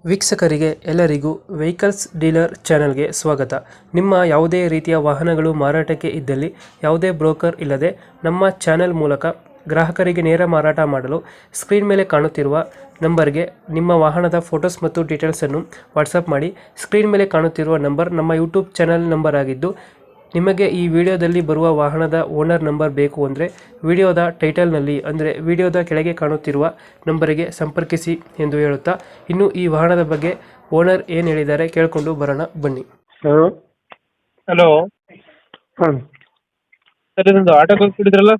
ವೀಕ್ಷಕರಿಗೆ ಎಲ್ಲರಿಗೂ vehicles dealer ಚಾನೆಲ್ಗೆ ಸ್ವಾಗತ. ನಿಮ್ಮ ಯಾವುದೇ ರೀತಿಯ ವಾಹನಗಳು ಮಾರಾಟಕ್ಕೆ ಇದ್ದಲ್ಲಿ ಯಾವುದೇ ಬ್ರೋಕರ್ ಇಲ್ಲದೆ ನಮ್ಮ ಚಾನೆಲ್ ಮೂಲಕ ಗ್ರಾಹಕರಿಗೆ ನೇರ ಮಾರಾಟ ಮಾಡಲು ಸ್ಕ್ರೀನ್ ಮೇಲೆ ಕಾಣುತ್ತಿರುವ ನಂಬರ್ಗೆ ನಿಮ್ಮ ವಾಹನದ ಫೋಟೋಸ್ ಮತ್ತು ಡೀಟೇಲ್ಸನ್ನು ವಾಟ್ಸಪ್ ಮಾಡಿ. ಸ್ಕ್ರೀನ್ ಮೇಲೆ ಕಾಣುತ್ತಿರುವ ನಂಬರ್ ನಮ್ಮ ಯೂಟ್ಯೂಬ್ ಚಾನೆಲ್ ನಂಬರ್ ಆಗಿದ್ದು, ನಿಮಗೆ ಈ ವಿಡಿಯೋದಲ್ಲಿ ಬರುವ ವಾಹನದ ಓನರ್ ನಂಬರ್ ಬೇಕು ಅಂದರೆ ವಿಡಿಯೋದ ಟೈಟಲ್ನಲ್ಲಿ ಅಂದರೆ ವಿಡಿಯೋದ ಕೆಳಗೆ ಕಾಣುತ್ತಿರುವ ನಂಬರಿಗೆ ಸಂಪರ್ಕಿಸಿ ಎಂದು ಹೇಳುತ್ತಾ, ಇನ್ನು ಈ ವಾಹನದ ಬಗ್ಗೆ ಓನರ್ ಏನು ಹೇಳಿದ್ದಾರೆ ಕೇಳಿಕೊಂಡು ಬರೋಣ ಬನ್ನಿ. ಹಲೋ. ಹಲೋ ಹಾಂ ಸರ್, ಇದೊಂದು ಆಟೋ ಕಳ್ಸಿಬಿಟ್ಟಿದ್ರಲ್ಲ,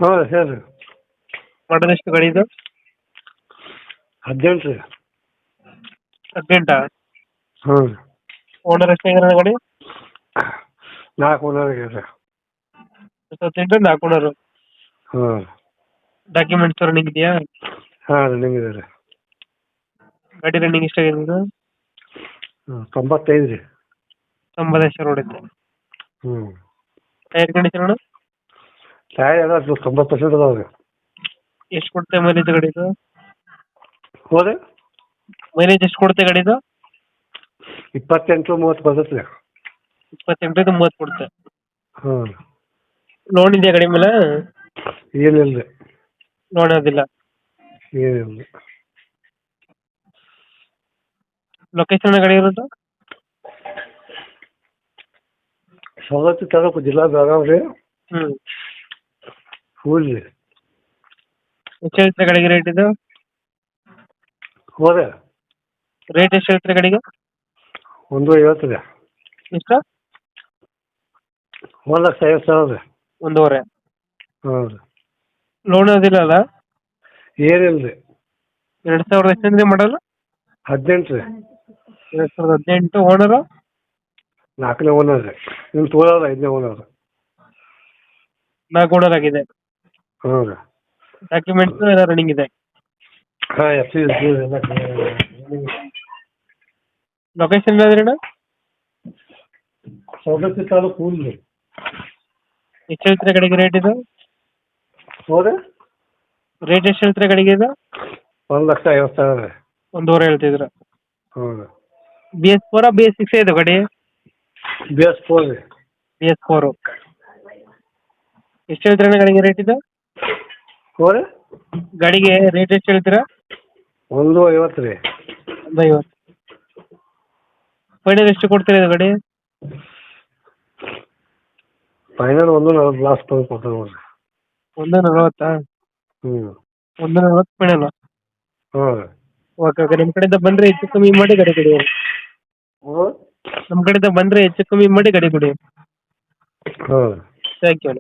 ಹೌದು ಸರ್. ಮಾಡೋದು ಎಷ್ಟು ಗಾಡಿ ಇದು? 18 ರೀ. 18? ಹ್ಞೂ. ಓನರ್ ಎಷ್ಟಾಗಿರೋ ಗಾಡಿ? 4 ಓನರ್ಗೆ ಸರ್. 18 4 ಓನರು. ಹ್ಞೂ. ಡಾಕ್ಯುಮೆಂಟ್ಸ್ ರನ್ನಿಂಗ್ ಇದೆಯಾ? ಹಾಂ, ರನ್ನಿಂಗ್ ಇದೆ ರೀ. ಗಾಡಿ ರನ್ನಿಂಗ್ ಎಷ್ಟಾಗಿದೆ? 95 ರೀ. 90 ಹೊಡೆಯುತ್ತೆ. ಹ್ಞೂ. ಟೈರ್ ಕಂಡೀಷನ್ ಅಣ್ಣ? ಟೈರ್ ಎಲ್ಲ 90% ಅದಾವೆ ರೀ. ಎಷ್ಟು ಕೊಡುತ್ತೆ ಮೈಲೇಜ್ ಗಾಡಿದು? ಹೋದೆ ಮೈಲೇಜ್ ಎಷ್ಟು ಕೊಡುತ್ತೆ ಗಾಡಿದು? 28-30 ಬರ್ತೈತೆ ರೀ. 28-30 ಕೊಡುತ್ತೆ. ಹ್ಞೂ. ಲೋನ್ ಇದೆಯಾ ಗಾಡಿ ಮೇಲೆ? ಏನಿಲ್ಲ ರೀ. ಲೋನ್ ಅದಿಲ್ಲ. ಏನಿಲ್ಲ. ಲೊಕೇಶನ್ ಗಾಡಿ ಇರೋದು? ಸವದತ್ತಿ ತಾಲೂಕು, ಜಿಲ್ಲಾ ಬೆಳಗಾವಿ ರೀ. ಹ್ಞೂ. ಫುಲ್ ರೀ. ಎಷ್ಟು ಹೇಳ್ತಾರೆ ಗಾಡಿಗೆ ರೇಟ್ ಇದು? ಹೋದೆ ರೇಟ್ ಎಷ್ಟು ಹೇಳ್ತಾರೆ ಗಾಡಿಗೆ? 150 ರೀ. ಎಷ್ಟು? 1,50,000 ರೀ. 1.5. ಹ್ಞೂ ರೀ. ಲೋನ್ ಅದಿಲ್ಲ ಅಲ್ಲ? ಏನಿಲ್ಲ ರೀ. 2000 ಎಷ್ಟಂದ್ರೆ ಮಾಡಲ್ಲ? 18 ರೀ. 2018. ಓನರು? 4ನೇ ಓನರ್ ರೀ. ಇನ್ನು ತೋಳಲ್ಲ 5ನೇ ಓನರ್. 4 ಓನರ್ ಆಗಿದೆ. ಹ್ಞೂ ರೀ. ಡಾಕ್ಯುಮೆಂಟ್ಸ್ ಎಲ್ಲ ರನ್ನಿಂಗ್ ಇದೆ. ಹಾಂ, FC ಎಲ್ಲ ಲೊಕೇಶನ್ ಯಾವ್ದ್ರಣ್ಣ? ಸವದತ್ತಿ ತಾಲೂಕು ಫುಲ್ ರೀ. ಎಷ್ಟು ಹೇಳ್ತಾರೆ ಗಾಡಿಗೆ ರೇಟ್ ಇದು? ಹೋದೆ ರೇಟ್ ಎಷ್ಟು ಹೇಳ್ತಾರೆ ಗಾಡಿಗೆ ಇದು? 1,50,000 ರೀ. 1.5 ಹೇಳ್ತಿದ್ರ. ಹ್ಞೂ ರೀ. BS4 BS6 ಇದು ಗಾಡಿ? BS4 ರೀ. BS4. ಎಷ್ಟು ಹೇಳ್ತೀರಣ್ಣ ಗಾಡಿಗೆ ರೇಟ್ ಇದು? ಹೋದೆ ಗಾಡಿಗೆ ರೇಟ್ ಎಷ್ಟು ಹೇಳ್ತೀರಾ? 150 ರೀ. 150. ಫೈನಲ್ ಎಷ್ಟು ಕೊಡ್ತೀರಾ ಇದು ಗಾಡಿ? ಫೈನಲ್ 140 ಲಾಸ್ಟ್ ಬಂದು ಕೊಡ್ತಾರೆ ನೋಡ್ರಿ. 140? ಹ್ಞೂ. 140 ಫೈನಲ್? ಹ್ಞೂ ರೀ. Okay okay. ನಮ್ಮ ಕಡೆಯಿಂದ ಬಂದರೆ ಹೆಚ್ಚು ಕಮ್ಮಿ ಮಾಡಿ ಗಾಡಿ ಕೊಡಿ. ಹ್ಞೂ. ನಮ್ಮ ಕಡೆಯಿಂದ ಬಂದರೆ ಹೆಚ್ಚು ಕಮ್ಮಿ ಮಾಡಿ ಗಾಡಿ ಕೊಡಿ. ಹ್ಞೂ. Thank you.